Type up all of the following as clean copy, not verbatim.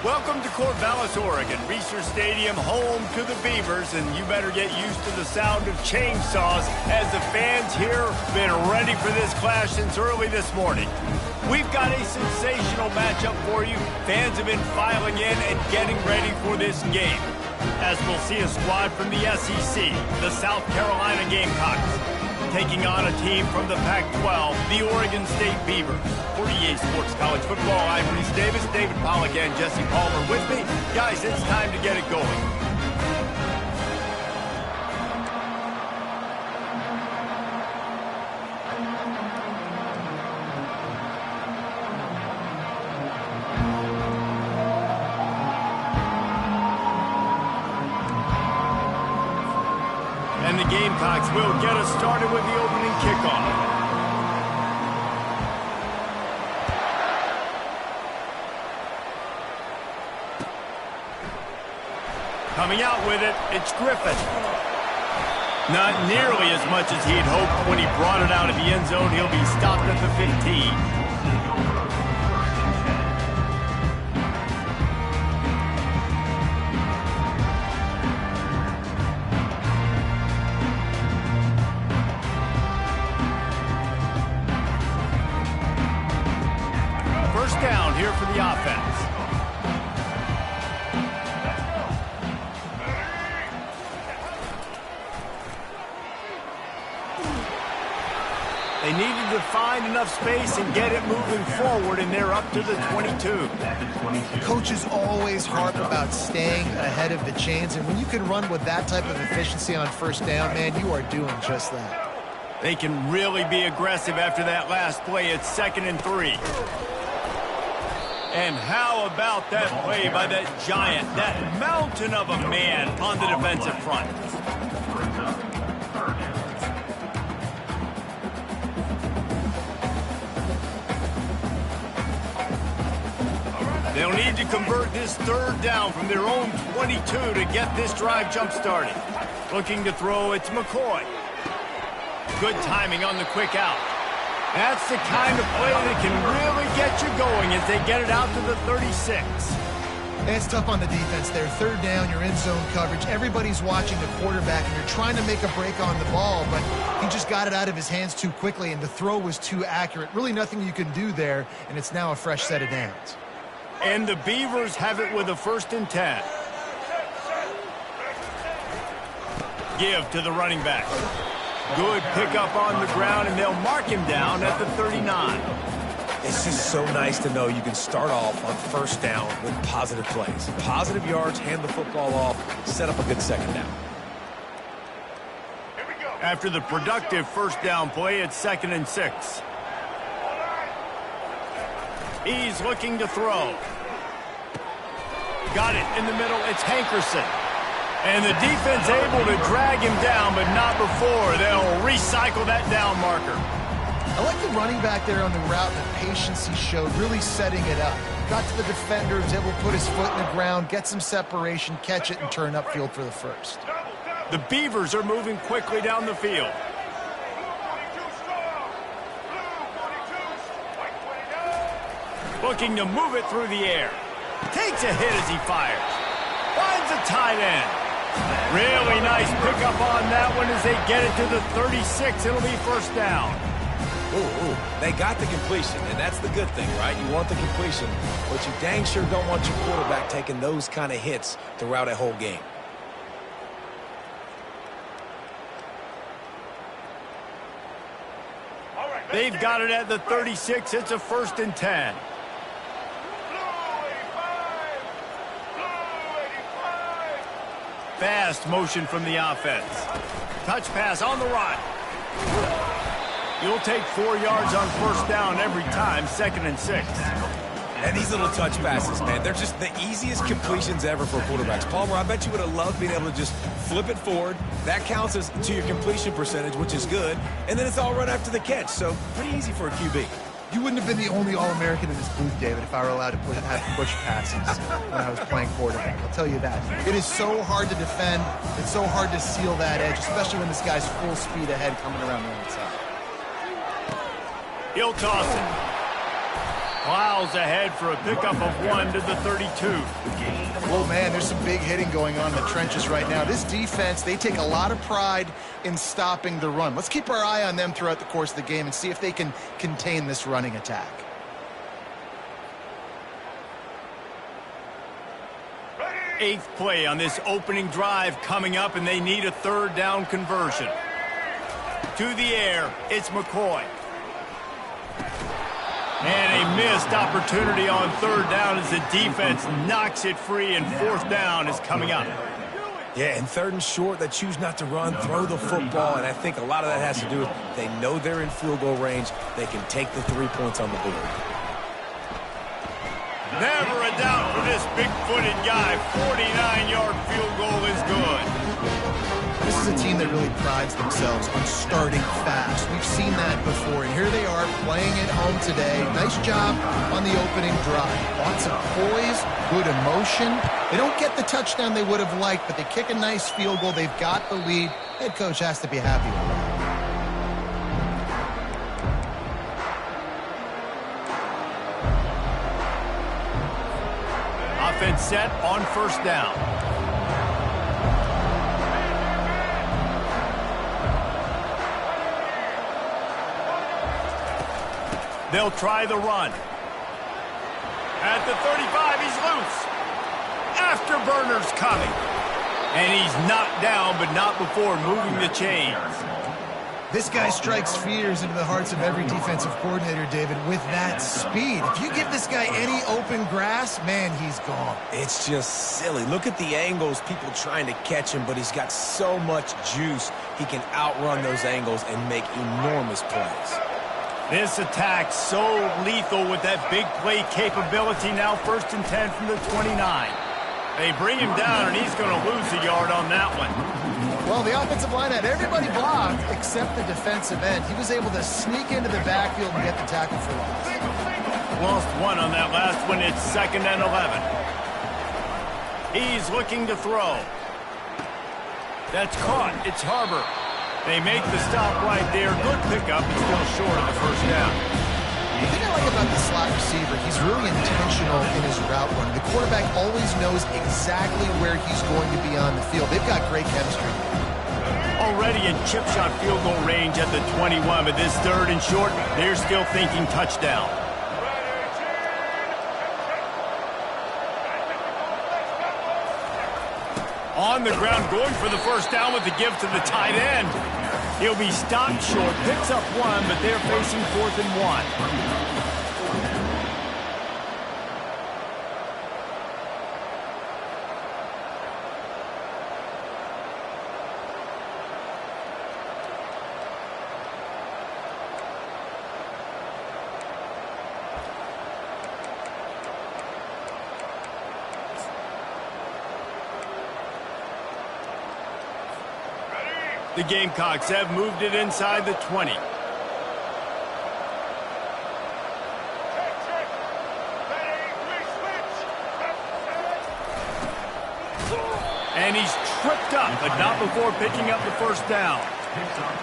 Welcome to Corvallis, Oregon, Research Stadium, home to the Beavers, and you better get used to the sound of chainsaws as the fans here have been ready for this clash since early this morning. We've got a sensational matchup for you. Fans have been filing in and getting ready for this game, as we'll see a squad from the SEC, the South Carolina Gamecocks, taking on a team from the Pac-12, the Oregon State Beavers. For EA Sports College Football, I'm Reese Davis, David Pollack, and Jesse Palmer with me. Guys, it's time to get it going. And the Gamecocks will get us started with the opening kickoff. Coming out with it, it's Griffin. Not nearly as much as he'd hoped when he brought it out of the end zone. He'll be stopped at the 15. First down here for the offense. They needed to find enough space and get it moving forward, and they're up to the 22. Coaches always harp about staying ahead of the chains, and when you can run with that type of efficiency on first down, man, you are doing just that. They can really be aggressive after that last play. It's 2nd and 3. And how about that play by that giant, that mountain of a man on the defensive front? They'll need to convert this third down from their own 22 to get this drive jump-started. Looking to throw, it's McCoy. Good timing on the quick out. That's the kind of play that can really get you going as they get it out to the 36. It's tough on the defense there. Third down, you're in zone coverage. Everybody's watching the quarterback, and you're trying to make a break on the ball, but he just got it out of his hands too quickly, and the throw was too accurate. Really nothing you can do there, and it's now a fresh set of downs. And the Beavers have it with a 1st and 10. Give to the running back. Good pickup on the ground, and they'll mark him down at the 39. It's just so nice to know you can start off on first down with positive plays. Positive yards, hand the football off, set up a good second down. After the productive first down play, it's 2nd and 6. He's looking to throw. Got it in the middle. It's Hankerson. And the defense able to drag him down, but not before. They'll recycle that down marker. I like the running back there on the route and the patience he showed, really setting it up. Got to the defender, was able to put his foot in the ground, get some separation, catch it, and turn upfield for the first. The Beavers are moving quickly down the field. Looking to move it through the air. Takes a hit as he fires. Finds a tight end. Really nice pickup on that one as they get it to the 36. It'll be first down. Ooh, they got the completion, and that's the good thing, right? You want the completion, but you dang sure don't want your quarterback taking those kind of hits throughout a whole game. They've got it at the 36. It's a 1st and 10. Fast motion from the offense. Touch pass on the run. You'll take 4 yards on first down every time, 2nd and 6. And these little touch passes, man, they're just the easiest completions ever for quarterbacks. Palmer, I bet you would have loved being able to just flip it forward. That counts as to your completion percentage, which is good. And then it's all run after the catch, so pretty easy for a QB. You wouldn't have been the only All-American in this booth, David, if I were allowed to have push passes when I was playing quarterback. I'll tell you that. It is so hard to defend. It's so hard to seal that edge, especially when this guy's full speed ahead coming around the outside. He'll toss it. Plows ahead for a pickup of 1 to the 32. Oh, man, there's some big hitting going on in the trenches right now. This defense, they take a lot of pride in stopping the run. Let's keep our eye on them throughout the course of the game and see if they can contain this running attack. Eighth play on this opening drive coming up, and they need a third down conversion. To the air, it's McCoy. And a missed opportunity on third down as the defense knocks it free, and fourth down is coming up. Yeah, and third and short, they choose not to run, throw the football, and I think a lot of that has to do with they know they're in field goal range. They can take the 3 points on the board. Never a doubt for this big-footed guy. 49-yard field goal is good. This is a team that really prides themselves on starting fast. We've seen that before, and here they are playing at home today. Nice job on the opening drive. Lots of poise, good emotion. They don't get the touchdown they would have liked, but they kick a nice field goal. They've got the lead. Head coach has to be happy with that. Offense set on first down. They'll try the run. At the 35, he's loose. Afterburner's coming. And he's knocked down, but not before moving the chains. This guy strikes fears into the hearts of every defensive coordinator, David, with that speed. If you give this guy any open grass, man, he's gone. It's just silly. Look at the angles, people trying to catch him, but he's got so much juice. He can outrun those angles and make enormous plays. This attack so lethal with that big play capability. Now 1st and 10 from the 29. They bring him down, and he's going to lose a yard on that one. Well, the offensive line had everybody blocked except the defensive end. He was able to sneak into the backfield and get the tackle for loss. Lost one on that last one. It's 2nd and 11. He's looking to throw. That's caught. It's Harbor. They make the stop right there. Good pickup. It's still short of the first down. The thing I like about the slot receiver, he's really intentional in his route running. The quarterback always knows exactly where he's going to be on the field. They've got great chemistry. Already in chip shot field goal range at the 21, but this 3rd and short, they're still thinking touchdown. On the ground, going for the first down with the give to the tight end. He'll be stopped short, picks up 1, but they're facing 4th and 1. The Gamecocks have moved it inside the 20. And he's tripped up, but not before picking up the first down.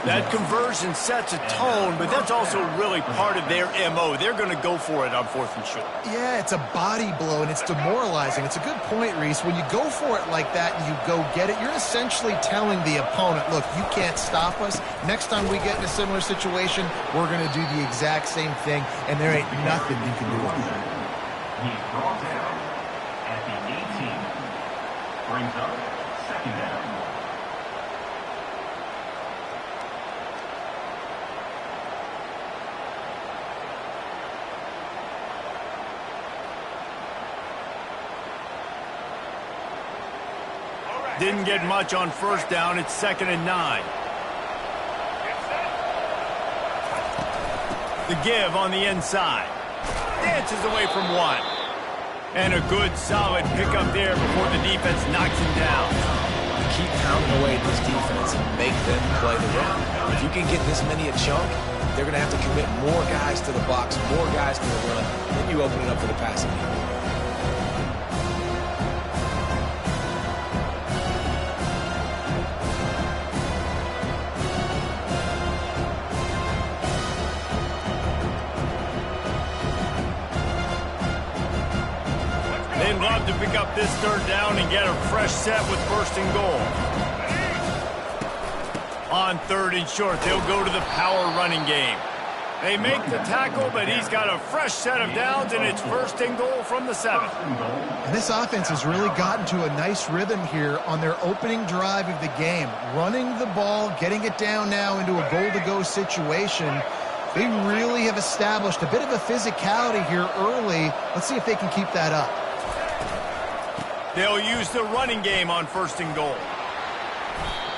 That conversion sets a tone, but that's also really part of their MO. They're going to go for it on 4th and short. Yeah, it's a body blow, and it's demoralizing. It's a good point, Reese. When you go for it like that and you go get it, you're essentially telling the opponent, look, you can't stop us. Next time we get in a similar situation, we're going to do the exact same thing, and there ain't nothing you can do about it. He's brought down at the 18. Brings up 2nd down. Didn't get much on first down. It's 2nd and 9. The give on the inside. Dances away from 1. And a good, solid pickup there before the defense knocks him down. Keep pounding away at this defense and make them play the run. If you can get this many a chunk, they're going to have to commit more guys to the box, more guys to the run, then you open it up for the passing game. love to pick up this third down and get a fresh set with first and goal. On third and short, they'll go to the power running game. They make the tackle, but he's got a fresh set of downs, and it's first and goal from the 7. And this offense has really gotten to a nice rhythm here on their opening drive of the game. Running the ball, getting it down now into a goal-to-go situation. They really have established a bit of a physicality here early. Let's see if they can keep that up. They'll use the running game on first and goal.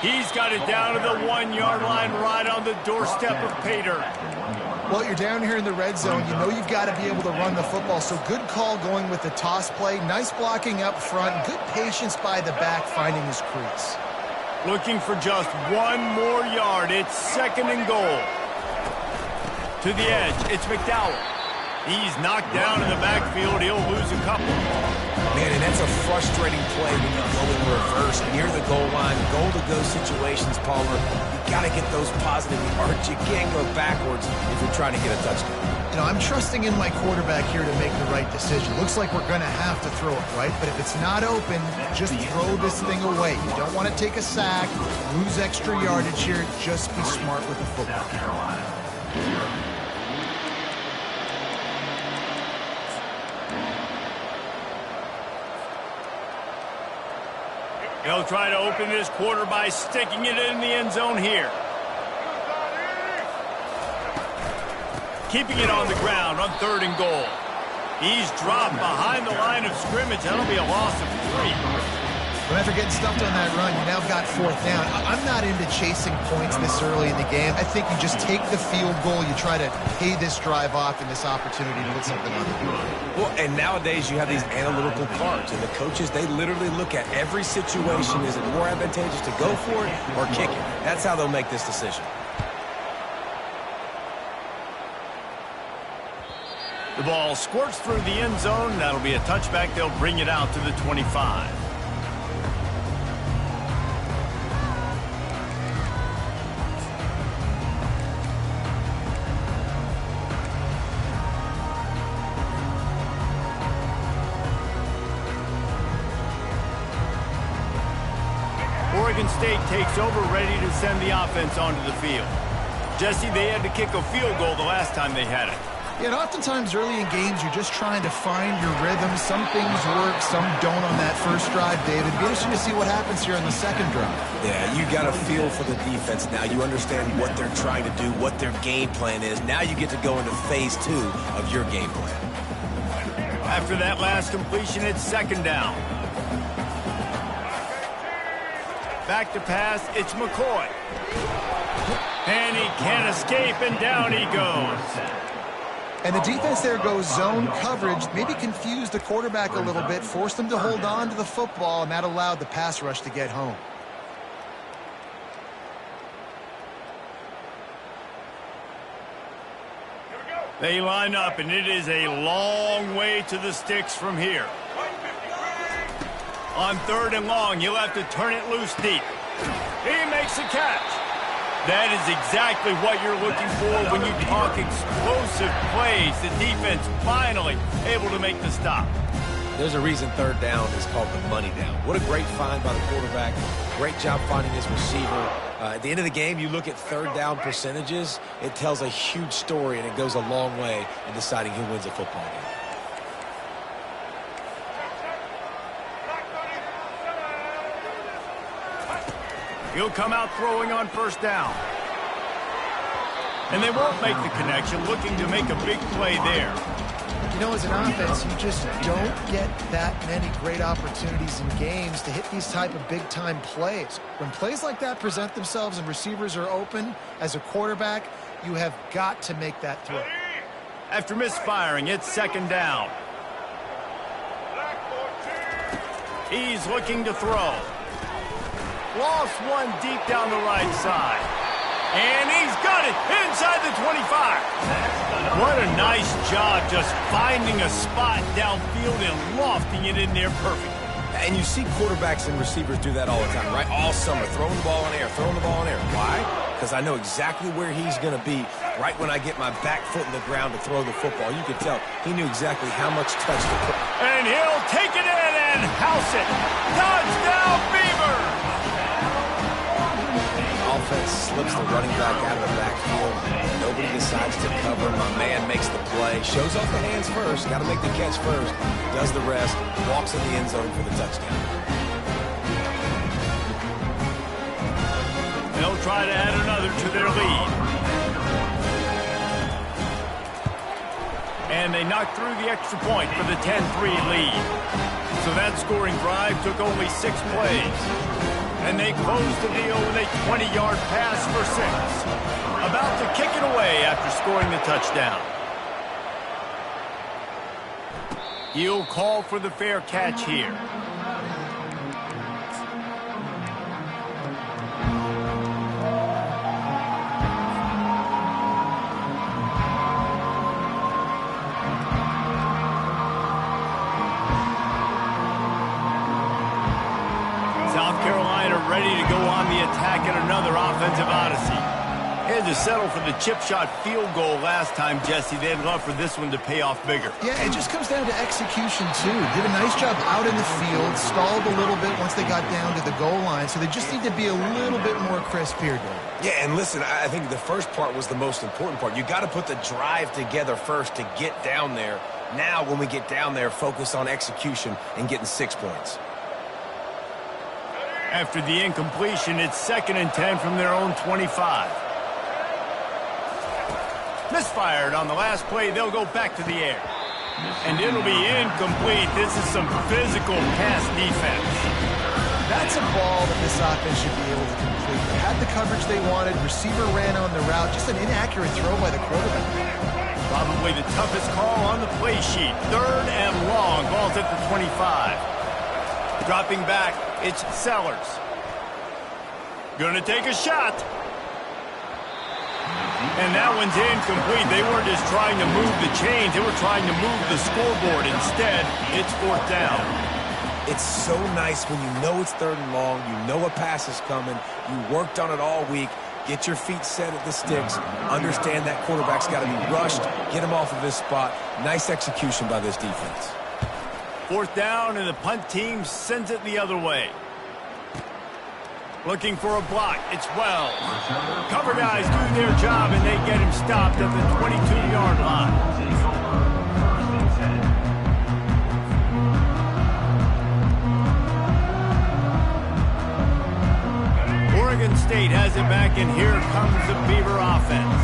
He's got it down to the 1-yard line right on the doorstep of Kttn. Well, you're down here in the red zone. You know you've got to be able to run the football. So good call going with the toss play. Nice blocking up front. Good patience by the back finding his crease. Looking for just one more yard. It's second and goal. To the edge, it's McDowell. He's knocked down in the backfield. He'll lose a couple. Man, and that's a frustrating play when you go in reverse near the goal line. Goal-to-go situations, Palmer, you got to get those positive yards. You can't go backwards if you're trying to get a touchdown. You know, I'm trusting in my quarterback here to make the right decision. Looks like we're going to have to throw it, right? But if it's not open, just throw this thing away. You don't want to take a sack, lose extra yardage here. Just be smart with the football. They'll try to open this quarter by sticking it in the end zone here. Keeping it on the ground on third and goal. He's dropped behind the line of scrimmage. That'll be a loss of 3. But after getting stuffed on that run, you now got fourth down. I'm not into chasing points this early in the game. I think you just take the field goal. You try to pay this drive off and this opportunity to put something on the board. Well, and nowadays you have these analytical cards, and the coaches, they literally look at every situation. Is it more advantageous to go for it or kick it? That's how they'll make this decision. The ball squirts through the end zone. That'll be a touchback. They'll bring it out to the 25. Oregon State takes over, ready to send the offense onto the field. Jesse, they had to kick a field goal the last time they had it. Yeah, and oftentimes early in games, you're just trying to find your rhythm. Some things work, some don't on that first drive, David. Be interesting to see what happens here on the second drive. Yeah, you got a feel for the defense now. You understand what they're trying to do, what their game plan is. Now you get to go into phase 2 of your game plan. After that last completion, it's second down. Back to pass, it's McCoy. And he can't escape, and down he goes. And the defense there goes zone coverage, maybe confused the quarterback a little bit, forced him to hold on to the football, and that allowed the pass rush to get home. They line up, and it is a long way to the sticks from here. On third and long, he'll have to turn it loose deep. He makes the catch. That is exactly what you're looking for when you talk explosive plays. The defense finally able to make the stop. There's a reason third down is called the money down. What a great find by the quarterback. Great job finding his receiver. At the end of the game, you look at third down percentages. It tells a huge story, and it goes a long way in deciding who wins a football game. He'll come out throwing on first down. And they won't make the connection, looking to make a big play there. You know, as an offense, you just don't get that many great opportunities in games to hit these type of big-time plays. When plays like that present themselves and receivers are open, as a quarterback, you have got to make that throw. After misfiring, it's second down. He's looking to throw. Lost one deep down the right side. And he's got it inside the 25. What a nice job just finding a spot downfield and lofting it in there perfectly. And you see quarterbacks and receivers do that all the time, right? All summer, throwing the ball in air, throwing the ball in air. Why? because I know exactly where he's going to be right when I get my back foot in the ground to throw the football. You can tell he knew exactly how much touch to put. And he'll take it in and house it. Touchdown, Beavers! Offense slips the running back out of the backfield. Nobody decides to cover. My man makes the play. Shows off the hands first. Got to make the catch first. Does the rest. Walks in the end zone for the touchdown. They'll try to add another to their lead. And they knocked through the extra point for the 10-3 lead. So that scoring drive took only 6 plays. And they closed the deal with a 20-yard pass for 6. About to kick it away after scoring the touchdown. He'll call for the fair catch here. South Carolina ready to go on the attack at another offensive odyssey. They had to settle for the chip shot field goal last time, Jesse. They'd love for this one to pay off bigger. Yeah, it just comes down to execution, too. Did a nice job out in the field, stalled a little bit once they got down to the goal line, so they just need to be a little bit more crisp here, Dave. Yeah, and listen, I think the first part was the most important part. You got to put the drive together first to get down there. Now, when we get down there, focus on execution and getting 6 points. After the incompletion, it's 2nd and 10 from their own 25. Misfired on the last play. They'll go back to the air. And it'll be incomplete. This is some physical pass defense. That's a ball that this offense should be able to complete. They had the coverage they wanted. Receiver ran on the route. Just an inaccurate throw by the quarterback. Probably the toughest call on the play sheet. 3rd and long. Ball's at the 25. Dropping back, it's Sellers. Gonna take a shot. And that one's incomplete. They weren't just trying to move the chains. They were trying to move the scoreboard. Instead, it's 4th down. It's so nice when you know it's 3rd and long, you know a pass is coming, you worked on it all week, get your feet set at the sticks, understand that quarterback's got to be rushed, get him off of his spot. Nice execution by this defense. 4th down, and the punt team sends it the other way. Looking for a block. It's Wells. Cover guys do their job, and they get him stopped at the 22-yard line. Oregon State has it back, and here comes the Beaver offense.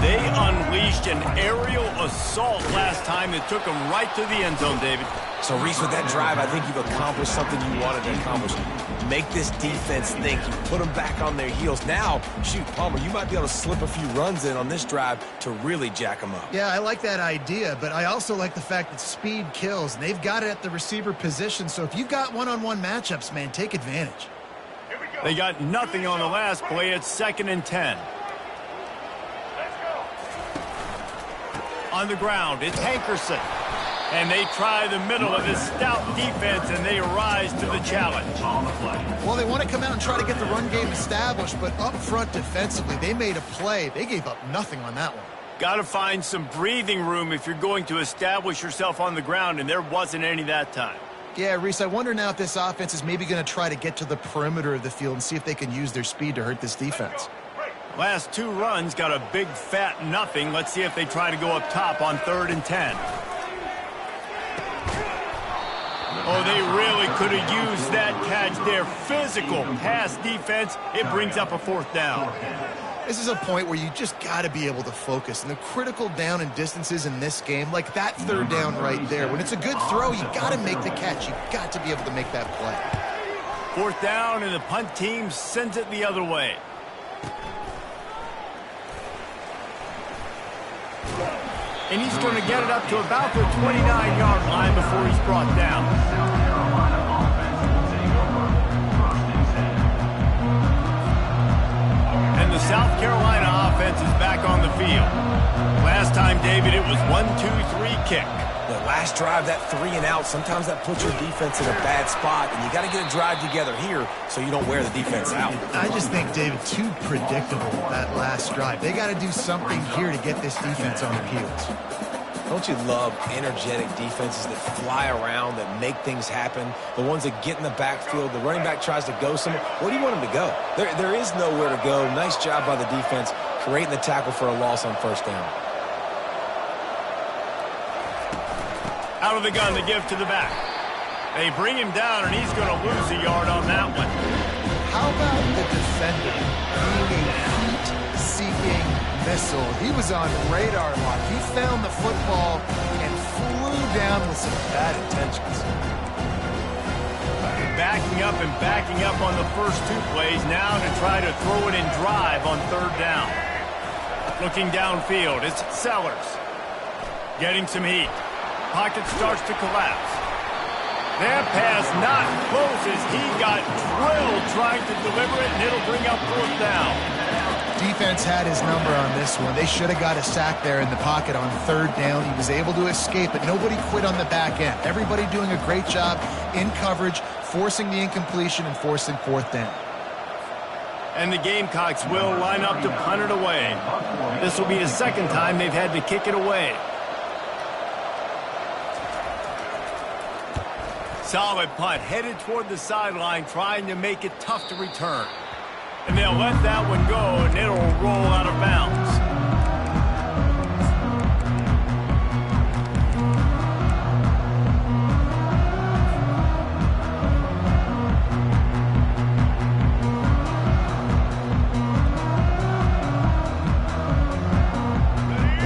They unleashed an aerial assault last time that took them right to the end zone, David. So, Reese, with that drive, I think you've accomplished something you wanted to accomplish. Make this defense think. You put them back on their heels. Now, shoot, Palmer, you might be able to slip a few runs in on this drive to really jack them up. Yeah, I like that idea, but I also like the fact that speed kills. They've got it at the receiver position, so if you've got one-on-one matchups, man, take advantage. They got nothing on the last play. It's 2nd and 10. On the ground, it's Hankerson. And they try the middle of this stout defense, and they rise to the challenge. Well, they want to come out and try to get the run game established, but up front defensively, they made a play. They gave up nothing on that one. Got to find some breathing room if you're going to establish yourself on the ground, and there wasn't any that time. Yeah, Reese, I wonder now if this offense is maybe going to try to get to the perimeter of the field and see if they can use their speed to hurt this defense. Last 2 runs got a big fat nothing. Let's see if they try to go up top on 3rd and 10. Oh, they really could have used that catch there. Physical pass defense. It brings up a 4th down. This is a point where you just got to be able to focus. And the critical down and distances in this game, like that 3rd down right there, when it's a good throw, you got to make the catch. You got to be able to make that play. 4th down, and the punt team sends it the other way. And he's going to get it up to about the 29-yard line before he's brought down. And the South Carolina offense is back on the field. Last time, David, it was 1-2-3 kick. The last drive, that 3 and out, sometimes that puts your defense in a bad spot, and you got to get a drive together here so you don't wear the defense out. I just think, David, too predictable, that last drive. They got to do something here to get this defense on their heels. Don't you love energetic defenses that fly around, that make things happen? The ones that get in the backfield, the running back tries to go somewhere. Where do you want him to go? There is nowhere to go. Nice job by the defense creating the tackle for a loss on first down. Out of the gun to give to the back. They bring him down, and he's going to lose a yard on that one. How about the defender being a heat-seeking missile? He was on radar lock. He found the football and flew down with some bad intentions. Backing up and backing up on the first 2 plays now to try to throw it in drive on third down. Looking downfield, it's Sellers. Getting some heat. Pocket starts to collapse. That pass not close as he got drilled trying to deliver it, and it'll bring up fourth down. Defense had his number on this one. They should have got a sack there in the pocket on third down. He was able to escape, but nobody quit on the back end. Everybody doing a great job in coverage, forcing the incompletion and forcing fourth down. And the Gamecocks will line up to punt it away. This will be the second time they've had to kick it away. Solid punt, headed toward the sideline, trying to make it tough to return. And they'll let that one go, and it'll roll out of bounds.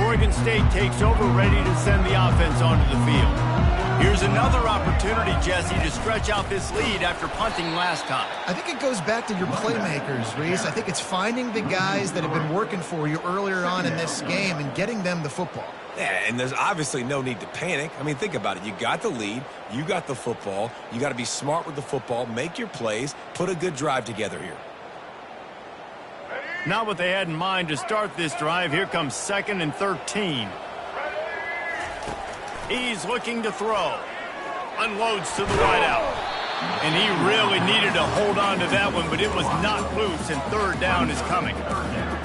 Oregon State takes over, ready to send the offense onto the field. Here's another opportunity, Jesse, to stretch out this lead after punting last time. I think it goes back to your playmakers, Reese. I think it's finding the guys that have been working for you earlier on in this game and getting them the football. Yeah, and there's obviously no need to panic. I mean, think about it. You got the lead. You got the football. You got to be smart with the football, make your plays, put a good drive together here. Not what they had in mind to start this drive. Here comes 2nd and 13. He's looking to throw. Unloads to the wideout. And he really needed to hold on to that one, but it was not loose, and third down is coming.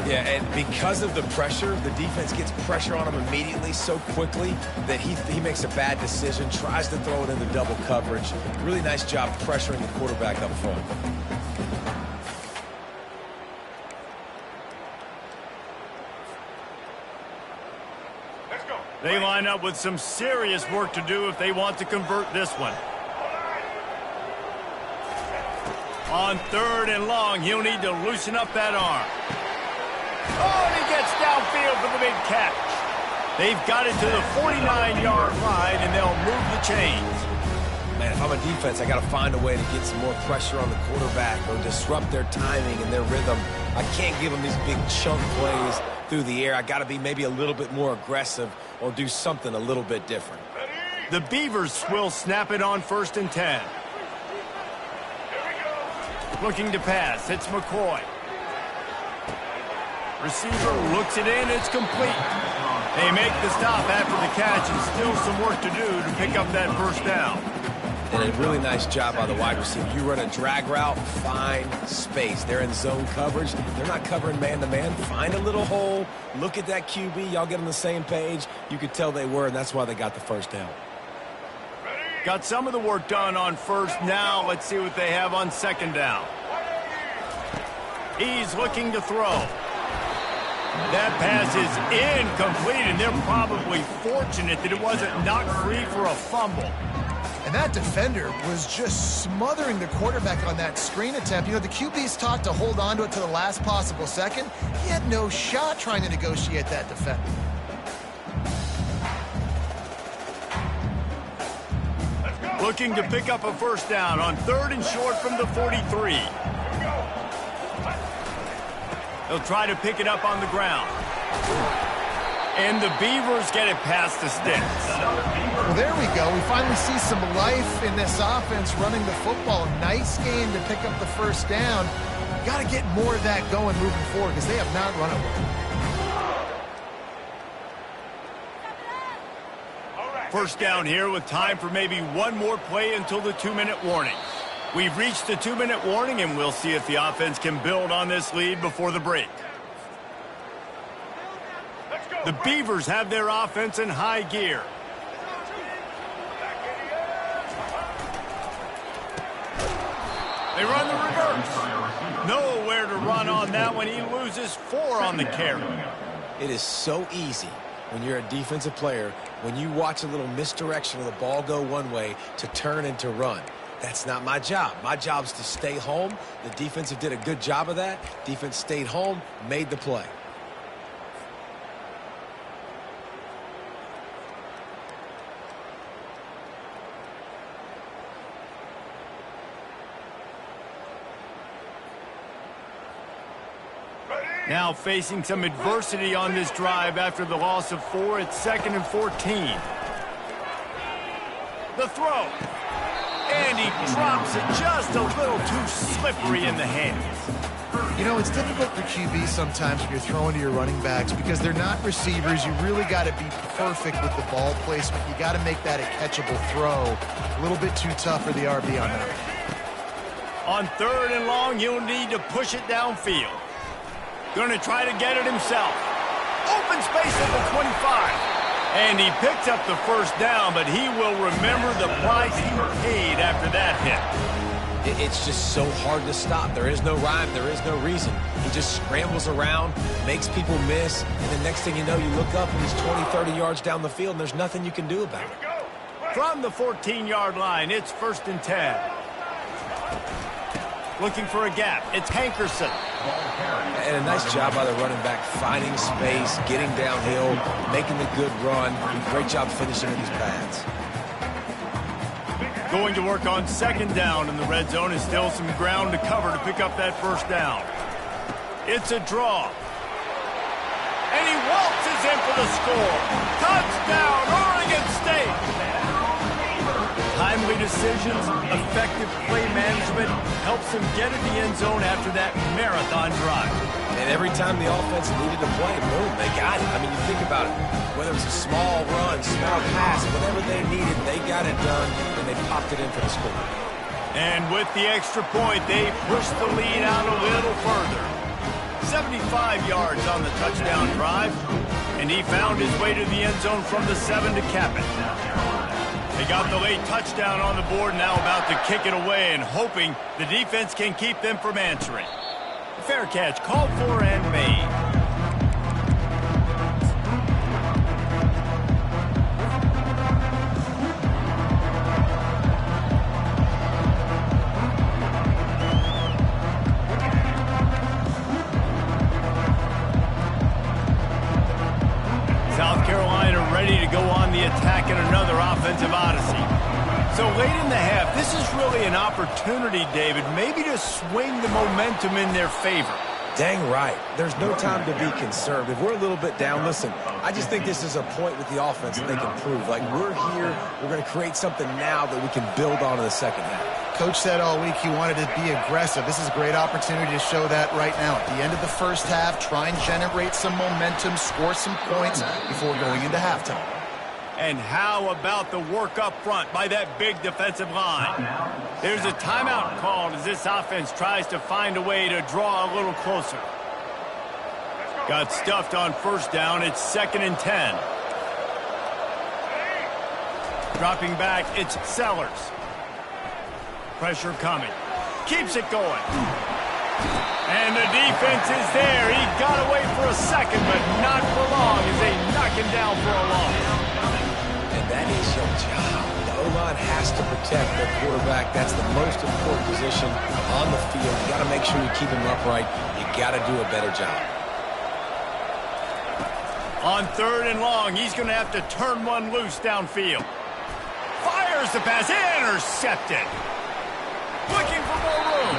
Yeah, and because of the pressure, the defense gets pressure on him immediately so quickly that he makes a bad decision, tries to throw it into double coverage. Really nice job pressuring the quarterback up front. They line up with some serious work to do if they want to convert this one. On 3rd and long, he'll need to loosen up that arm. Oh, and he gets downfield for the big catch. They've got it to the 49-yard line, and they'll move the chains. Man, if I'm a defense, I got to find a way to get some more pressure on the quarterback or disrupt their timing and their rhythm. I can't give them these big chunk plays through the air. I got to be maybe a little bit more aggressive or do something a little bit different. The Beavers will snap it on 1st and 10. Looking to pass. It's McCoy. Receiver looks it in. It's complete. They make the stop after the catch, and still some work to do to pick up that first down. And a really nice job by the wide receiver. You run a drag route, find space. They're in zone coverage. They're not covering man-to-man. Find a little hole. Look at that QB. Y'all get on the same page. You could tell they were, and that's why they got the first down. Got some of the work done on first. Now let's see what they have on 2nd down. He's looking to throw. That pass is incomplete, and they're probably fortunate that it wasn't knocked free for a fumble. And that defender was just smothering the quarterback on that screen attempt. You know, the QB's taught to hold on to it to the last possible second. He had no shot trying to negotiate that defender. Looking to pick up a first down on 3rd and short from the 43. They'll try to pick it up on the ground. And the Beavers get it past the sticks. Well, there we go. We finally see some life in this offense running the football. Nice game to pick up the first down. Got to get more of that going moving forward because they have not run it well. First down here with time for maybe one more play until the 2-minute warning. We've reached the 2-minute warning, and we'll see if the offense can build on this lead before the break. The Beavers have their offense in high gear. They run the reverse. Nowhere to run on that one. He loses 4 on the carry. It is so easy when you're a defensive player, when you watch a little misdirection of the ball go one way, to turn and to run. That's not my job. My job is to stay home. The defensive did a good job of that. Defense stayed home, made the play. Now facing some adversity on this drive after the loss of 4. It's 2nd and 14. The throw. And he drops it just a little too slippery in the hands. You know, it's difficult for QB sometimes when you're throwing to your running backs because they're not receivers. You really got to be perfect with the ball placement. You got to make that a catchable throw. A little bit too tough for the RB on that. On 3rd and long, he'll need to push it downfield. Going to try to get it himself. Open space at the 25. And he picks up the first down, but he will remember the price he paid after that hit. It's just so hard to stop. There is no rhyme. There is no reason. He just scrambles around, makes people miss, and the next thing you know, you look up and he's 20, 30 yards down the field, and there's nothing you can do about it. From the 14-yard line, it's 1st and 10. Looking for a gap. It's Hankerson. And a nice job by the running back, finding space, getting downhill, making the good run. Great job finishing with these pads. Going to work on 2nd down in the red zone. Is still some ground to cover to pick up that first down. It's a draw. And he waltzes in for the score. Touchdown, Oregon State. Timely decisions, effective play management helps him get in the end zone after that marathon drive. And every time the offense needed to play, boom, they got it. I mean, you think about it. Whether it was a small run, small pass, whatever they needed, they got it done, and they popped it in for the score. And with the extra point, they pushed the lead out a little further. 75 yards on the touchdown drive, and he found his way to the end zone from the 7 to cap it. They got the late touchdown on the board, now about to kick it away and hoping the defense can keep them from answering. Fair catch called for and made. South Carolina ready to go on the attack in another offensive odyssey. So late in the half, this is really an opportunity, David, maybe to swing the momentum in their favor. Dang right. There's no time to be concerned. If we're a little bit down, listen, I just think this is a point with the offense that they can prove. Like, we're here, we're going to create something now that we can build on in the second half. Coach said all week he wanted to be aggressive. This is a great opportunity to show that right now. At the end of the first half, try and generate some momentum, score some points before going into halftime. And how about the work up front by that big defensive line? There's a timeout called as this offense tries to find a way to draw a little closer. Got stuffed on 1st down. It's 2nd and 10. Dropping back, it's Sellers. Pressure coming. Keeps it going. And the defense is there. He got away for a second, but not for long as they knock him down for a loss. And that is your job. The O-line has to protect their quarterback. That's the most important position on the field. You got to make sure you keep him upright. You got to do a better job. On 3rd and long, he's going to have to turn one loose downfield. Fires the pass. Intercepted. Looking for more room.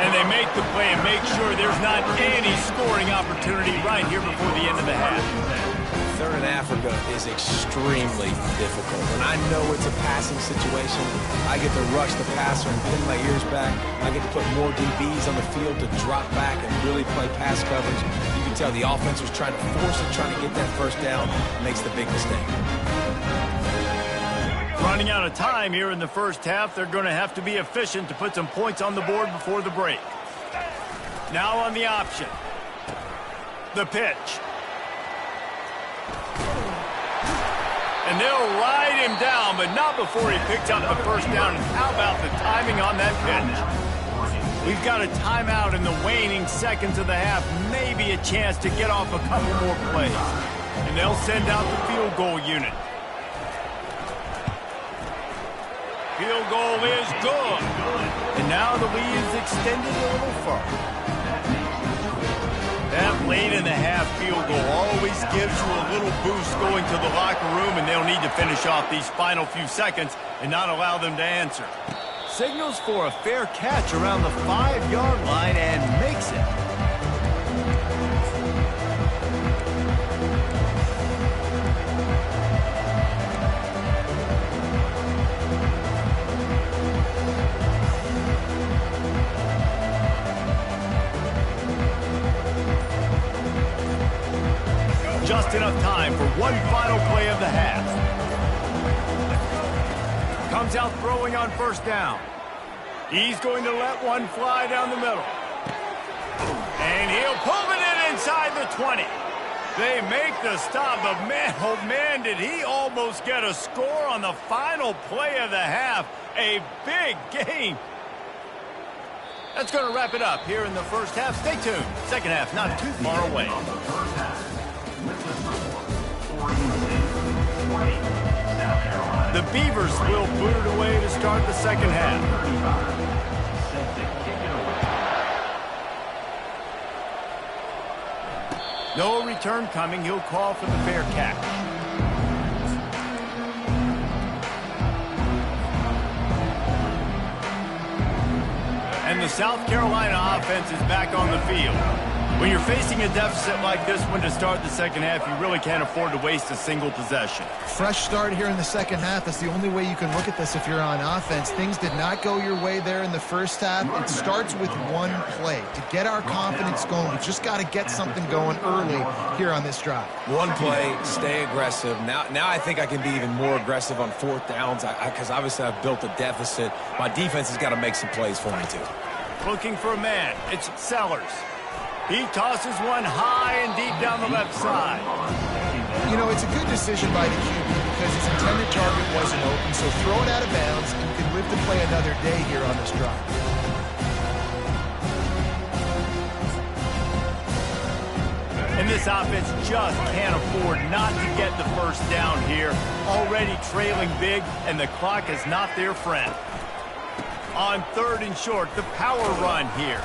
And they make the play and make sure there's not any scoring opportunity right here before the end of the half. 3rd and Africa is extremely difficult. When I know it's a passing situation, I get to rush the passer and pin my ears back. I get to put more DBs on the field to drop back and really play pass coverage. You can tell the offense was trying to force it, trying to get that first down, makes the big mistake. Running out of time here in the first half. They're going to have to be efficient to put some points on the board before the break. Now on the option. The pitch. And they'll ride him down, but not before he picks up the first down. And how about the timing on that pitch? We've got a timeout in the waning seconds of the half. Maybe a chance to get off a couple more plays. And they'll send out the field goal unit. Field goal is good. And now the lead is extended a little further. That late in the half field goal always gives you a little boost going to the locker room, and they'll need to finish off these final few seconds and not allow them to answer. Signals for a fair catch around the 5-yard line and makes it. Just enough time for one final play of the half. Comes out throwing on first down. He's going to let one fly down the middle. And he'll pull it in inside the 20. They make the stop, but man, oh man, did he almost get a score on the final play of the half. A big game. That's going to wrap it up here in the first half. Stay tuned. Second half not too far away. The Beavers will boot it away to start the second half. No return coming. He'll call for the fair catch. And the South Carolina offense is back on the field. When you're facing a deficit like this one to start the second half, you really can't afford to waste a single possession. Fresh start here in the second half. That's the only way you can look at this if you're on offense. Things did not go your way there in the first half. It starts with one play. To get our confidence going, we just got to get something going early here on this drive. One play, stay aggressive. Now I think I can be even more aggressive on fourth downs because obviously I've built a deficit. My defense has got to make some plays for me too. Looking for a man. It's Sellers. He tosses one high and deep down the left side. You know, it's a good decision by the QB because his intended target wasn't open, so throw it out of bounds, and you can live to play another day here on this drive. And this offense just can't afford not to get the first down here. Already trailing big, and the clock is not their friend. On third and short, the power run here.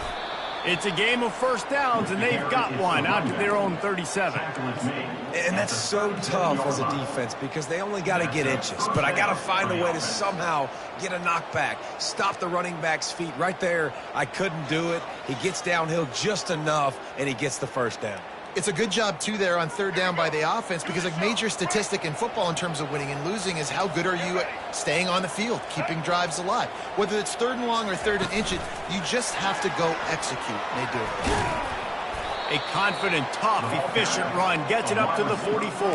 It's a game of first downs, and they've got one out to their own 37. And that's so tough as a defense because they only got to get inches. But I got to find a way to somehow get a knockback, stop the running back's feet. Right there, I couldn't do it. He gets downhill just enough, and he gets the first down. It's a good job, too, there on third down by the offense because a major statistic in football in terms of winning and losing is how good are you at staying on the field, keeping drives alive. Whether it's third and long or third and inches, you just have to go execute. They do it. A confident, tough, efficient run gets it up to the 44.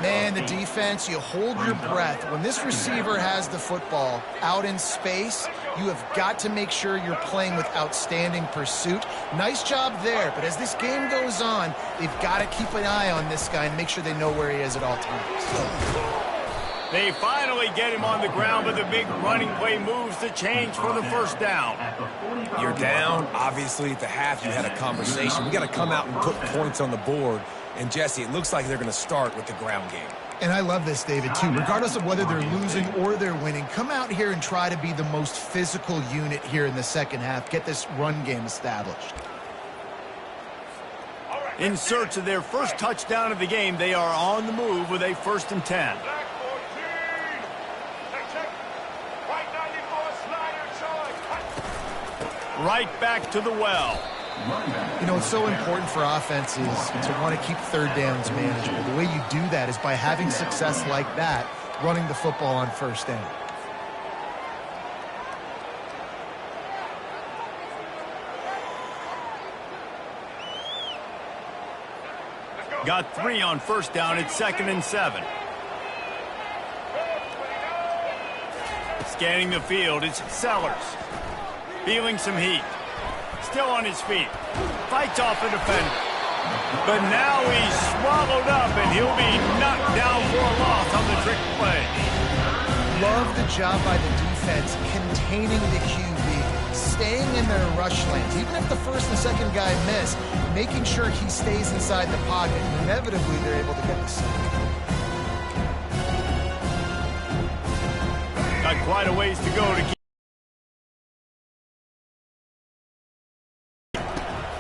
Man, the defense, you hold your breath. When this receiver has the football out in space, you have got to make sure you're playing with outstanding pursuit. Nice job there, but as this game goes on, they've got to keep an eye on this guy and make sure they know where he is at all times. They finally get him on the ground, but the big running play moves the change for the first down. You're down. Obviously, at the half, you had a conversation. We got to come out and put points on the board. And, Jesse, it looks like they're going to start with the ground game. And I love this, David, too. Regardless of whether they're losing or they're winning, come out here and try to be the most physical unit here in the second half. Get this run game established. In search of their first touchdown of the game, they are on the move with a 1st and 10. Right back to the well. You know, it's so important for offenses to want to keep third downs manageable. The way you do that is by having success like that, running the football on first down. Got 3 on first down. It's 2nd and 7. Scanning the field, it's Sellers. Feeling some heat. Still on his feet. Fights off a defender. But now he's swallowed up, and he'll be knocked down for a loss on the trick play. Love the job by the defense containing the QB, staying in their rush lanes. Even if the first and second guy miss, making sure he stays inside the pocket. Inevitably, they're able to get the sack. Got quite a ways to go to keep.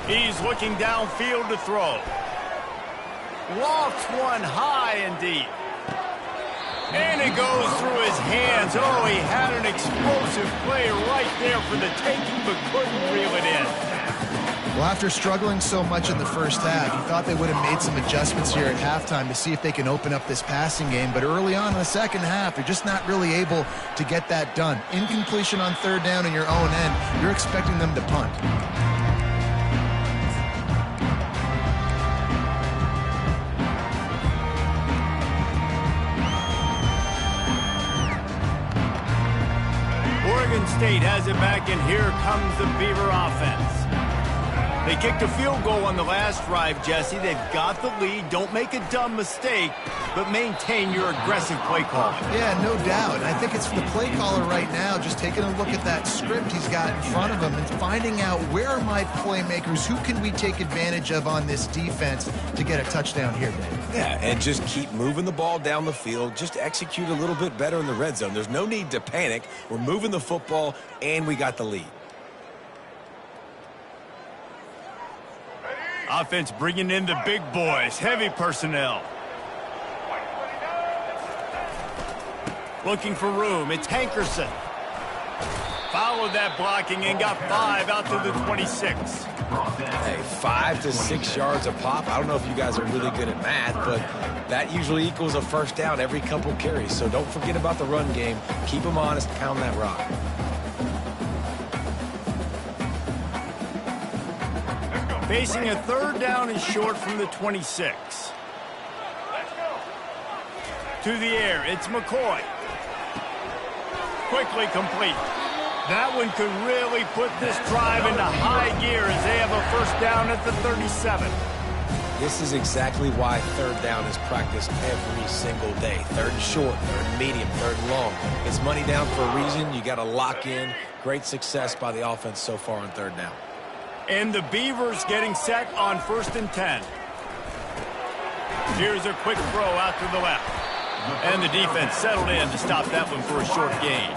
He's looking downfield to throw. Lofts one high and deep. And it goes through his hands. Oh, he had an explosive play right there for the taking, but couldn't reel it in. Well, after struggling so much in the first half, you thought they would have made some adjustments here at halftime to see if they can open up this passing game. But early on in the second half, they're just not really able to get that done. Incompletion on third down in your own end, you're expecting them to punt. Oregon State has it back, and here comes the Beaver offense. They kicked a field goal on the last drive, Jesse. They've got the lead. Don't make a dumb mistake, but maintain your aggressive play calling. Yeah, no doubt. I think it's the play caller right now just taking a look at that script he's got in front of him and finding out where are my playmakers, who can we take advantage of on this defense to get a touchdown here, Dave. Yeah, and just keep moving the ball down the field. Just execute a little bit better in the red zone. There's no need to panic. We're moving the football, and we got the lead. Offense bringing in the big boys, heavy personnel. Looking for room, it's Hankerson. Followed that blocking and got 5 out to the 26. Hey, 5 to 6 yards a pop. I don't know if you guys are really good at math, but that usually equals a first down every couple carries. So don't forget about the run game. Keep them honest, pound that rock. Facing a third down and short from the 26. To the air, it's McCoy. Quickly complete. That one could really put this drive into high gear as they have a first down at the 37. This is exactly why third down is practiced every single day. Third and short, third and medium, third and long. It's money down for a reason. You got to lock in. Great success by the offense so far on third down. And the Beavers getting set on 1st and 10. Here's a quick throw out to the left. And the defense settled in to stop that one for a short gain.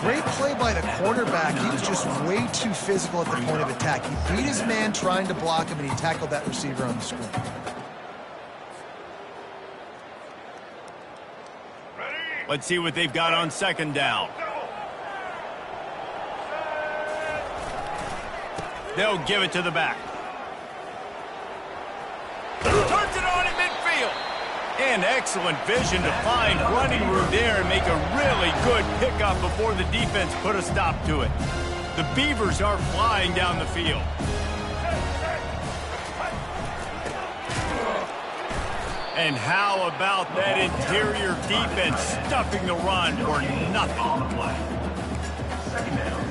Great play by the quarterback. He was just way too physical at the point of attack. He beat his man trying to block him, and he tackled that receiver on the screen. Let's see what they've got on second down. They'll give it to the back. Turns it on in midfield. And excellent vision to find running room there and make a really good pickup before the defense put a stop to it. The Beavers are flying down the field. And how about that interior defense stuffing the run for nothing? On the play. Second down.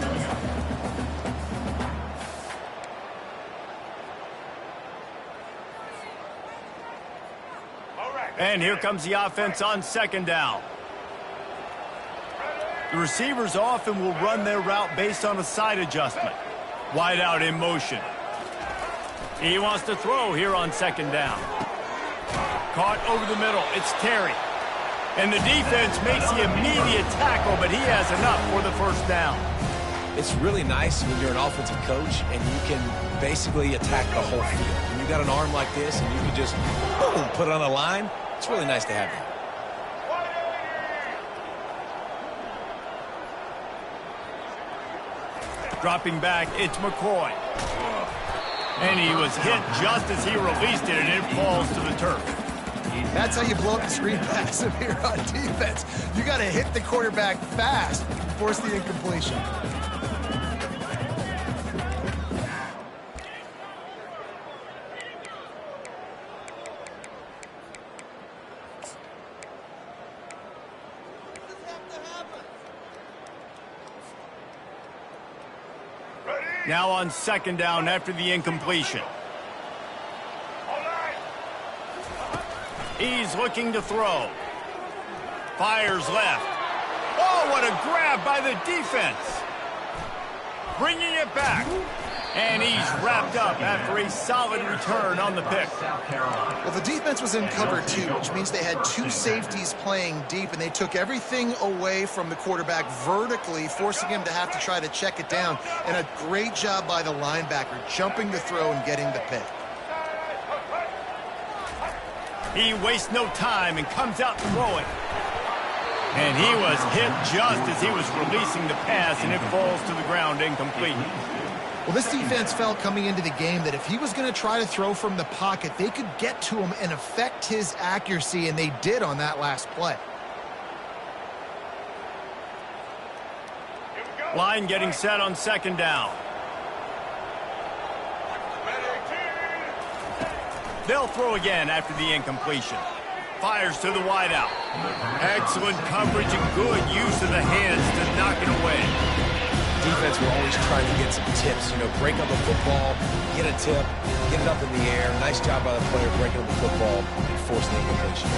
And here comes the offense on second down. The receivers often will run their route based on a side adjustment. Wide out in motion. He wants to throw here on second down. Caught over the middle. It's Terry. And the defense makes the immediate tackle, but he has enough for the first down. It's really nice when you're an offensive coach and you can basically attack the whole field. When you got an arm like this and you can just boom, put it on a line, it's really nice to have that. Dropping back, it's McCoy. And he was hit just as he released it, and it falls to the turf. That's how you blow up the screen pass here on defense. You got to hit the quarterback fast, force the incompletion. Now on second down after the incompletion. He's looking to throw. Fires left. Oh, what a grab by the defense. Bringing it back. And he's wrapped up after a solid return on the pick. Well, the defense was in cover two, which means they had two safeties playing deep, and they took everything away from the quarterback vertically, forcing him to have to try to check it down. And a great job by the linebacker, jumping the throw and getting the pick. He wastes no time and comes out throwing. And he was hit just as he was releasing the pass, and it falls to the ground incomplete. Well, this defense felt coming into the game that if he was going to try to throw from the pocket, they could get to him and affect his accuracy, and they did on that last play. Line getting set on second down. They'll throw again after the incompletion. Fires to the wideout. Excellent coverage and good use of the hands to knock it away. Defense were always trying to get some tips, break up the football, get a tip, get it up in the air. Nice job by the player breaking up the football and forcing the incompletion.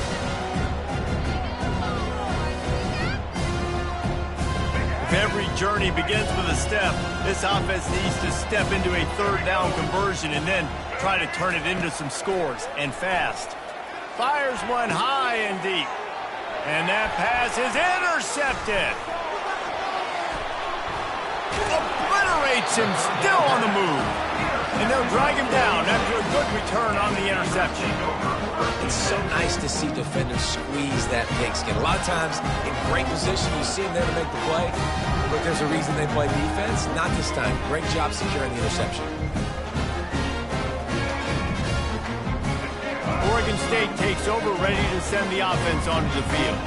If every journey begins with a step, this offense needs to step into a third down conversion and then try to turn it into some scores, and fast. Fires one high and deep. And that pass is intercepted. Obliterates him, still on the move. And they'll drag him down after a good return on the interception. It's so nice to see defenders squeeze that pigskin. A lot of times, in great position, you see them there to make the play, but there's a reason they play defense. Not this time. Great job securing the interception. Oregon State takes over, ready to send the offense onto the field.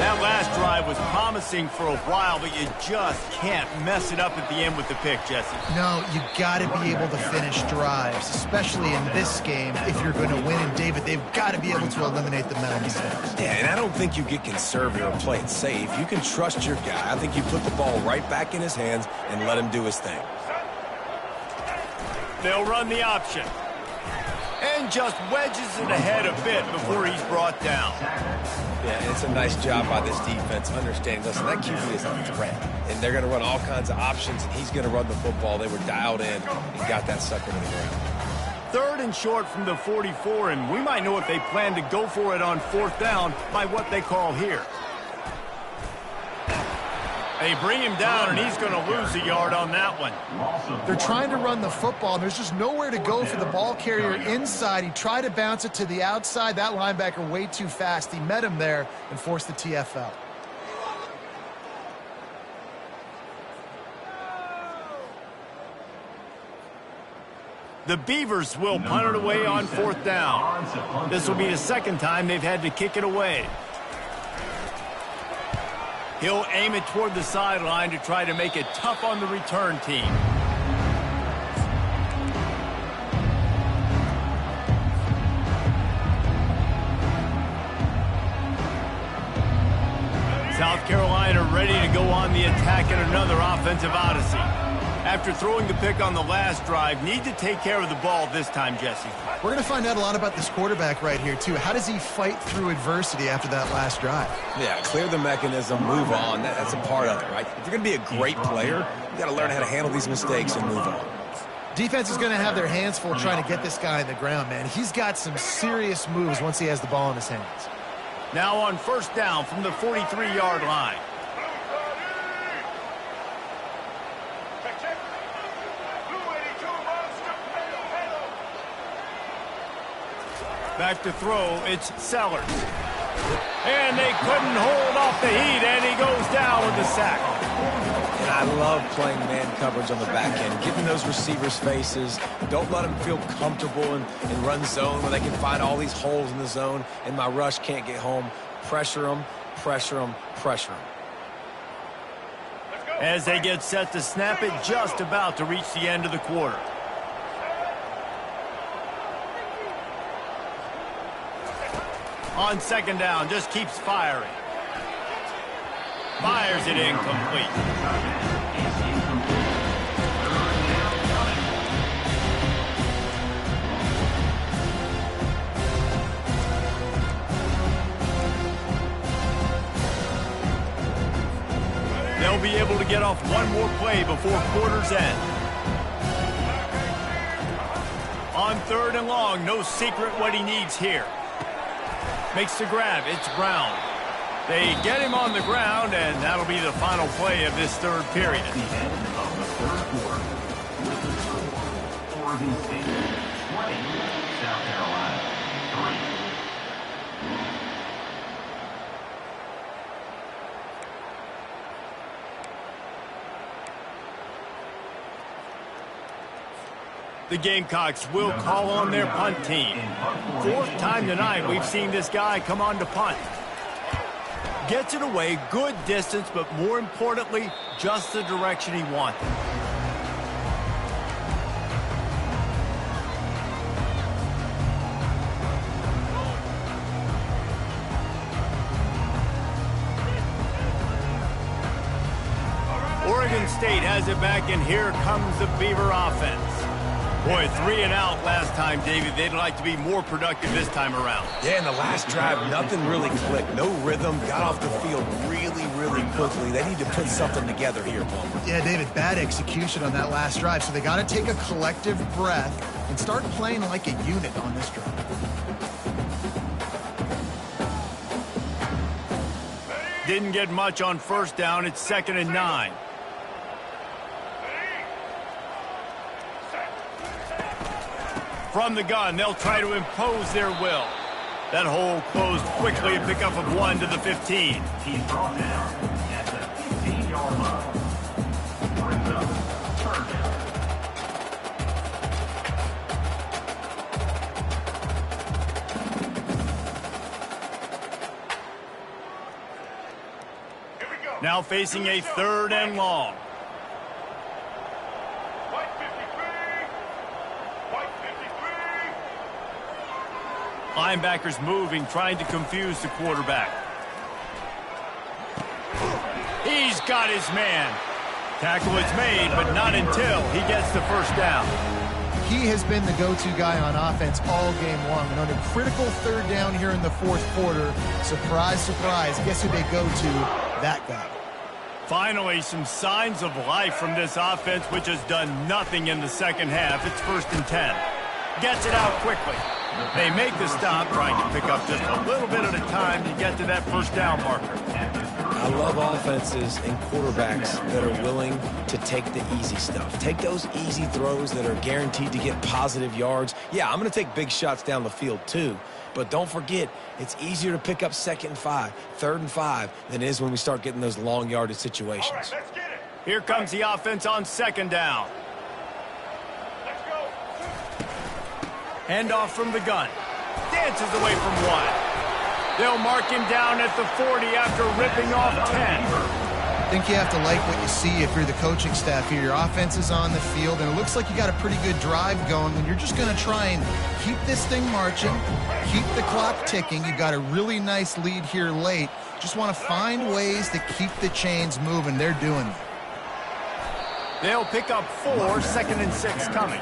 That last drive was promising for a while, but you just can't mess it up at the end with the pick, Jesse. No, you got to be able to finish drives, especially in this game. If you're going to win, and David, they've got to be able to eliminate the mental mistakes. Yeah, and I don't think you get conservative or play it safe. You can trust your guy. I think you put the ball right back in his hands and let him do his thing. They'll run the option. And just wedges it ahead a bit before he's brought down. Yeah, it's a nice job by this defense understanding, listen, that QB is a threat. And they're going to run all kinds of options, and he's going to run the football. They were dialed in and got that sucker to the ground. Third and short from the 44, and we might know if they plan to go for it on fourth down by what they call here. They bring him down, and he's going to lose a yard on that one. They're trying to run the football, and there's just nowhere to go for the ball carrier inside. He tried to bounce it to the outside. That linebacker way too fast. He met him there and forced the TFL. The Beavers will punt it away on fourth down. This will be the second time they've had to kick it away. He'll aim it toward the sideline to try to make it tough on the return team. South Carolina ready to go on the attack in another offensive odyssey. After throwing the pick on the last drive, need to take care of the ball this time, Jesse. We're going to find out a lot about this quarterback right here, too. How does he fight through adversity after that last drive? Yeah, clear the mechanism, move on. That's a part of it, right? If you're going to be a great player, you got to learn how to handle these mistakes and move on. Defense is going to have their hands full trying to get this guy on the ground, man. He's got some serious moves once he has the ball in his hands. Now on first down from the 43-yard line. Back to throw, it's Sellers. And they couldn't hold off the heat, and he goes down with the sack. And I love playing man coverage on the back end, getting those receivers' faces. Don't let them feel comfortable and run zone where they can find all these holes in the zone, and my rush can't get home. Pressure them, pressure them, pressure them. As they get set to snap it, just about to reach the end of the quarter. On second down, just keeps firing. Fires it incomplete. They'll be able to get off one more play before quarter's end. On 3rd and long, no secret what he needs here. Makes the grab. It's Brown. They get him on the ground, and that'll be the final play of this 3rd period. The end of the 3rd quarter. With the score, Oregon State 20, South Carolina 3. The Gamecocks will call on their punt team. 4th time tonight we've seen this guy come on to punt. Gets it away, good distance, but more importantly, just the direction he wanted. Oregon State has it back, and here comes the Beaver offense. Boy, 3 and out last time, David. They'd like to be more productive this time around. Yeah, in the last drive, nothing really clicked. No rhythm, got off the field really, really quickly. They need to put something together here, Palmer. Yeah, David, bad execution on that last drive, so they got to take a collective breath and start playing like a unit on this drive. Didn't get much on 1st down. It's 2nd and 9. From the gun, they'll try to impose their will. That hole closed quickly, a pickup of 1 to the 15. He's brought down at the 15-yard line. Brings up 3rd down. Now facing a 3rd and long. Linebackers moving, trying to confuse the quarterback. He's got his man. Tackle is made, but not until he gets the 1st down. He has been the go-to guy on offense all game long. And on a critical 3rd down here in the 4th quarter, surprise, surprise, guess who they go to? That guy. Finally, some signs of life from this offense, which has done nothing in the 2nd half. It's 1st and 10. Gets it out quickly. They make the stop, trying to pick up just a little bit at a time to get to that 1st down marker. I love offenses and quarterbacks that are willing to take the easy stuff. Take those easy throws that are guaranteed to get positive yards. Yeah, I'm going to take big shots down the field too. But don't forget, it's easier to pick up 2nd and 5, 3rd and 5 than it is when we start getting those long yardage situations. All right, let's get it. Here comes the offense on 2nd down. Handoff from the gun. Dances away from 1. They'll mark him down at the 40 after ripping off 10. I think you have to like what you see if you're the coaching staff here. Your offense is on the field, and it looks like you got a pretty good drive going, and you're just going to try and keep this thing marching, keep the clock ticking. You've got a really nice lead here late. Just want to find ways to keep the chains moving. They're doing it. They'll pick up 4, 2nd and 6 coming.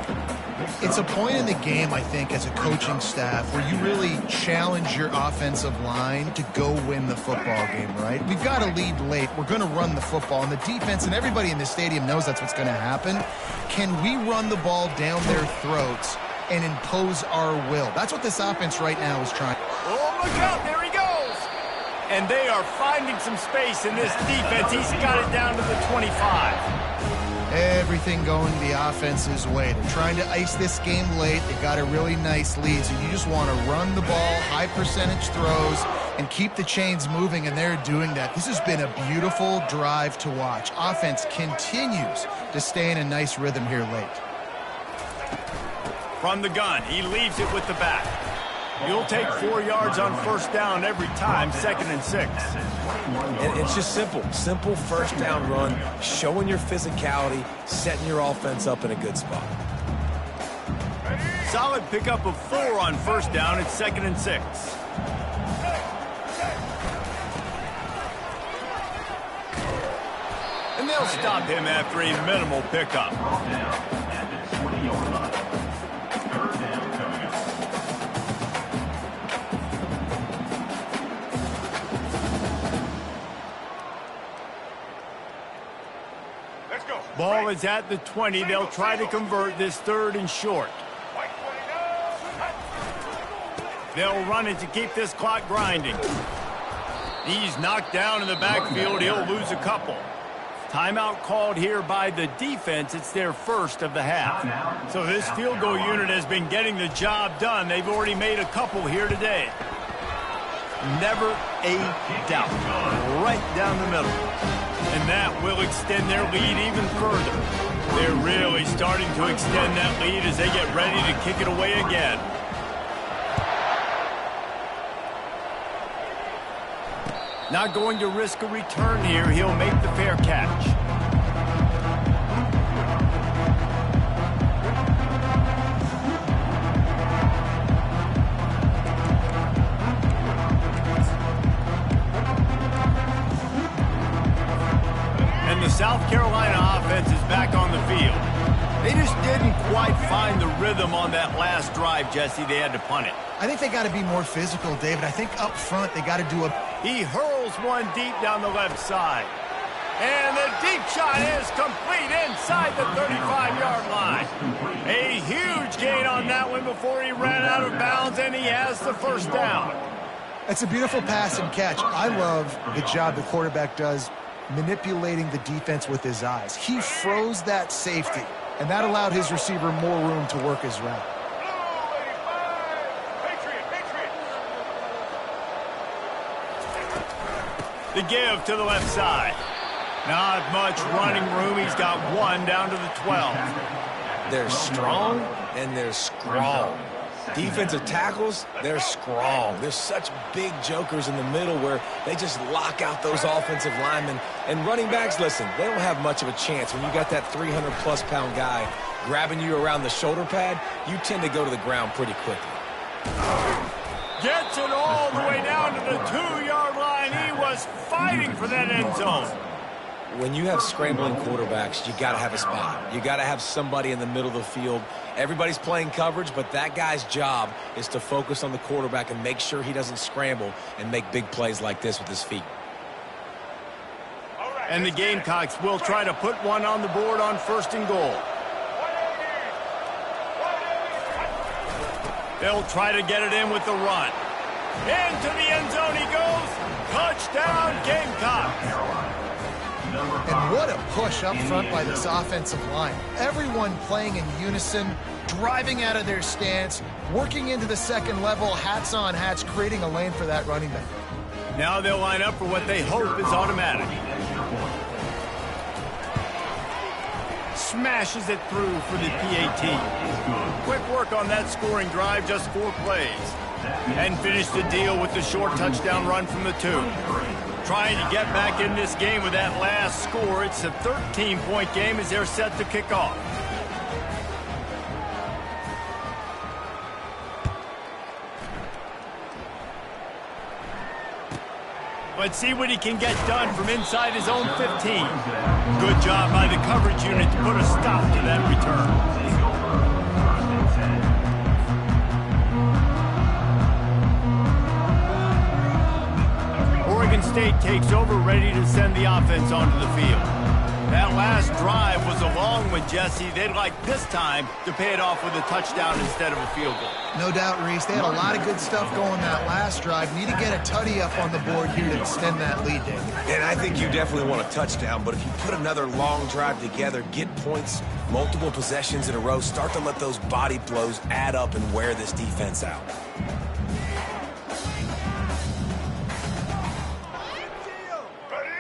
It's a point in the game, I think, as a coaching staff where you really challenge your offensive line to go win the football game, right? We've got a lead late. We're going to run the football. And the defense and everybody in the stadium knows that's what's going to happen. Can we run the ball down their throats and impose our will? That's what this offense right now is trying. Oh, look out. There he goes. And they are finding some space in this defense. He's got it down to the 25. Everything going the offense's way. They're trying to ice this game late. They got a really nice lead, so you just want to run the ball, high percentage throws, and keep the chains moving, and they're doing that. This has been a beautiful drive to watch. Offense continues to stay in a nice rhythm here late. From the gun, he leaves it with the back. You'll take 4 yards on 1st down every time, 2nd and 6. And it's just simple 1st down run, showing your physicality, setting your offense up in a good spot. Solid pickup of 4 on 1st down. It's 2nd and 6. And they'll stop him after a minimal pickup. At the 20-yard line. 3rd down coming up. Ball is at the 20. They'll try to convert this 3rd and short. They'll run it to keep this clock grinding. He's knocked down in the backfield. He'll lose a couple. Timeout called here by the defense. It's their first of the half. So this field goal unit has been getting the job done. They've already made a couple here today. Never a doubt. Right down the middle. And that will extend their lead even further. They're really starting to extend that lead as they get ready to kick it away again. Not going to risk a return here. He'll make the fair catch. And the South Carolina offense is back on the field. They just didn't quite find the rhythm on that last drive, Jesse. They had to punt it. I think they got to be more physical, David. I think up front they got to do a... He hurls one deep down the left side. And the deep shot is complete inside the 35-yard line. A huge gain on that one before he ran out of bounds, and he has the first down. It's a beautiful pass and catch. I love the job the quarterback does manipulating the defense with his eyes. He froze that safety, and that allowed his receiver more room to work his route. The give to the left side. Not much running room. He's got one down to the 12. They're strong and they're strong. Defensive tackles, they're strong. There's such big jokers in the middle where they just lock out those offensive linemen. And running backs, listen, they don't have much of a chance. When you got that 300-plus pound guy grabbing you around the shoulder pad, you tend to go to the ground pretty quickly. Gets it all the way down to the 2-yard line. He was fighting for that end zone. When you have scrambling quarterbacks, you got to have a spot. You got to have somebody in the middle of the field. Everybody's playing coverage, but that guy's job is to focus on the quarterback and make sure he doesn't scramble and make big plays like this with his feet. And the Gamecocks will try to put one on the board on 1st and goal. They'll try to get it in with the run. Into the end zone he goes. Touchdown, Gamecocks. And what a push up front by this offensive line. Everyone playing in unison, driving out of their stance, working into the second level, hats on hats, creating a lane for that running back. Now they'll line up for what they hope is automatic. Smashes it through for the PAT. Quick work on that scoring drive, just 4 plays. And finish the deal with the short touchdown run from the 2. Trying to get back in this game with that last score. It's a 13-point game as they're set to kick off. Let's see what he can get done from inside his own 15. Good job by the coverage unit to put a stop to that return. Oregon State takes over, ready to send the offense onto the field. That last drive was a long one, Jesse. They'd like this time to pay it off with a touchdown instead of a field goal. No doubt, Reese. They had a lot of good stuff going that last drive. Need to get a tutty up on the board here to extend that lead, Dave. And I think you definitely want a touchdown, but if you put another long drive together, get points, multiple possessions in a row, start to let those body blows add up and wear this defense out.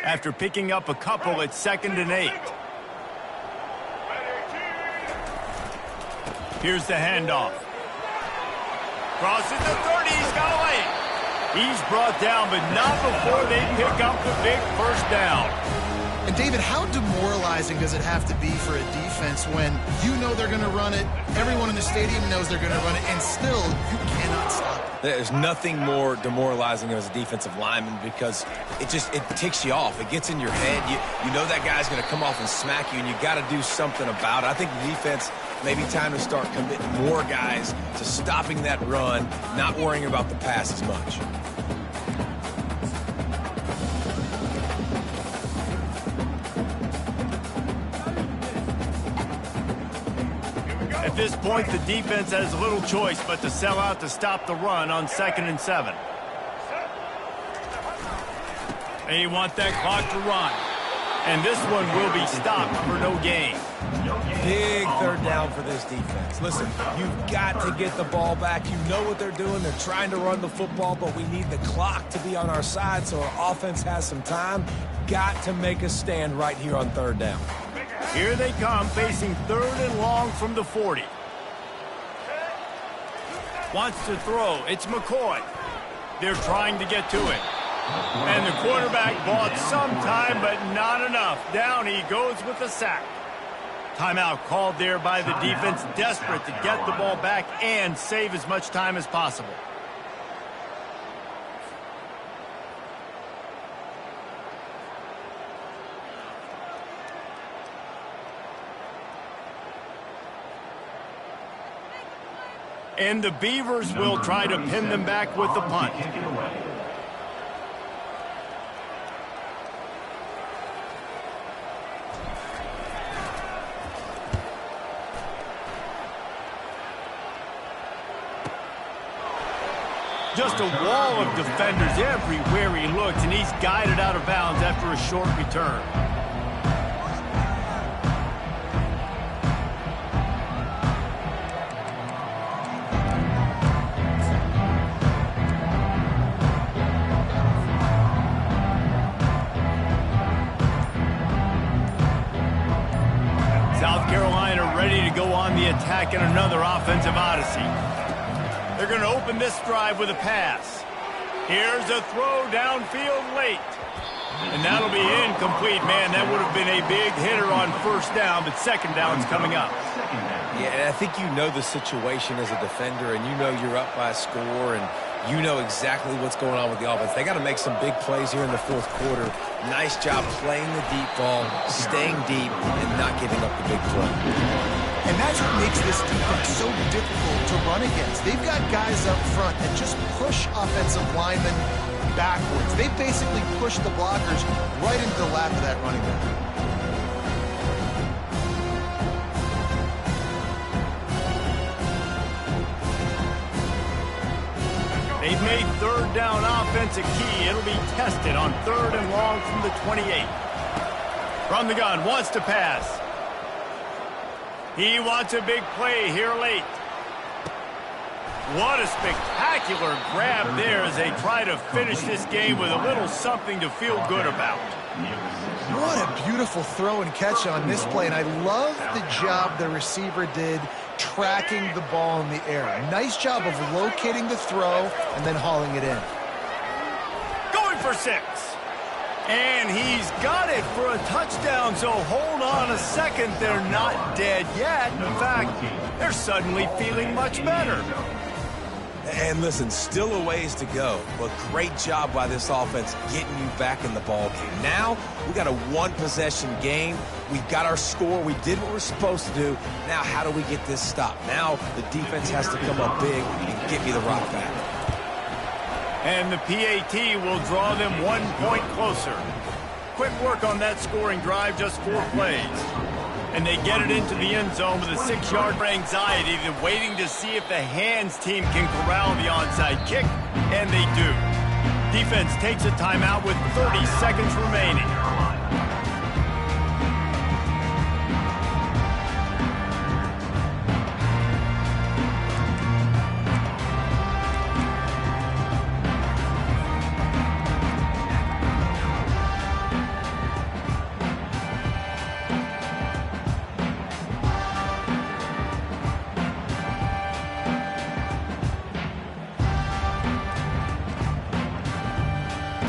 After picking up a couple, it's 2nd and 8. Here's the handoff. Crosses the 30, he's got away. He's brought down, but not before they pick up the big first down. And David, how demoralizing does it have to be for a defense when you know they're going to run it, everyone in the stadium knows they're going to run it, and still you cannot stop it? There's nothing more demoralizing as a defensive lineman because it ticks you off. It gets in your head. You know that guy's going to come off and smack you, and you got to do something about it. I think the defense, maybe time to start committing more guys to stopping that run, not worrying about the pass as much. At this point, the defense has little choice but to sell out to stop the run on 2nd and 7. They want that clock to run. And this one will be stopped for no gain. Big third down for this defense. Listen, you've got to get the ball back. You know what they're doing. They're trying to run the football, but we need the clock to be on our side so our offense has some time. Got to make a stand right here on 3rd down. Here they come, facing 3rd and long from the 40. Wants to throw. It's McCoy. They're trying to get to it. And the quarterback bought some time, but not enough. Down he goes with the sack. Timeout called there by the defense, desperate to get the ball back and save as much time as possible. And the Beavers will try to pin them back with the punt. Just a wall of defenders everywhere he looks, and he's guided out of bounds after a short return. South Carolina ready to go on the attack in another offensive odyssey. They're going to open this drive with a pass. Here's a throw downfield late. And that'll be incomplete. Man, that would have been a big hitter on 1st down, but 2nd down's coming up. Yeah, and I think you know the situation as a defender, and you know you're up by a score, and you know exactly what's going on with the offense. They got to make some big plays here in the 4th quarter. Nice job playing the deep ball, staying deep, and not giving up the big play. And that's what makes this defense so difficult to run against. They've got guys up front that just push offensive linemen backwards. They basically push the blockers right into the lap of that running back. They've made 3rd down offense a key. It'll be tested on 3rd and long from the 28. From the gun, wants to pass. He wants a big play here late. What a spectacular grab there as they try to finish this game with a little something to feel good about. What a beautiful throw and catch on this play, and I love the job the receiver did tracking the ball in the air. Nice job of locating the throw and then hauling it in. Going for 6. And he's got it for a touchdown, so hold on a second. They're not dead yet. In fact, they're suddenly feeling much better. And listen, still a ways to go, but great job by this offense getting you back in the ball game. Now, we got a 1-possession game. We got our score. We did what we're supposed to do. Now, how do we get this stopped? Now, the defense has to come up big and get me the rock back. And the PAT will draw them 1 point closer. Quick work on that scoring drive, just 4 plays. And they get it into the end zone with a 6-yard for anxiety. They're waiting to see if the hands team can corral the onside kick, and they do. Defense takes a timeout with 30 seconds remaining.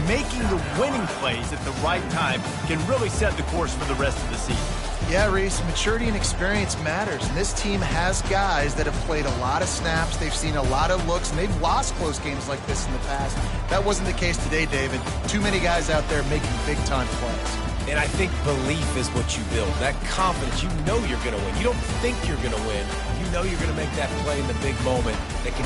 Making the winning plays at the right time can really set the course for the rest of the season. Yeah, Reese, maturity and experience matters, and this team has guys that have played a lot of snaps, they've seen a lot of looks, and they've lost close games like this in the past. That wasn't the case today, David. Too many guys out there making big-time plays. And I think belief is what you build. That confidence, you know you're going to win. You don't think you're going to win. You know you're going to make that play in the big moment that can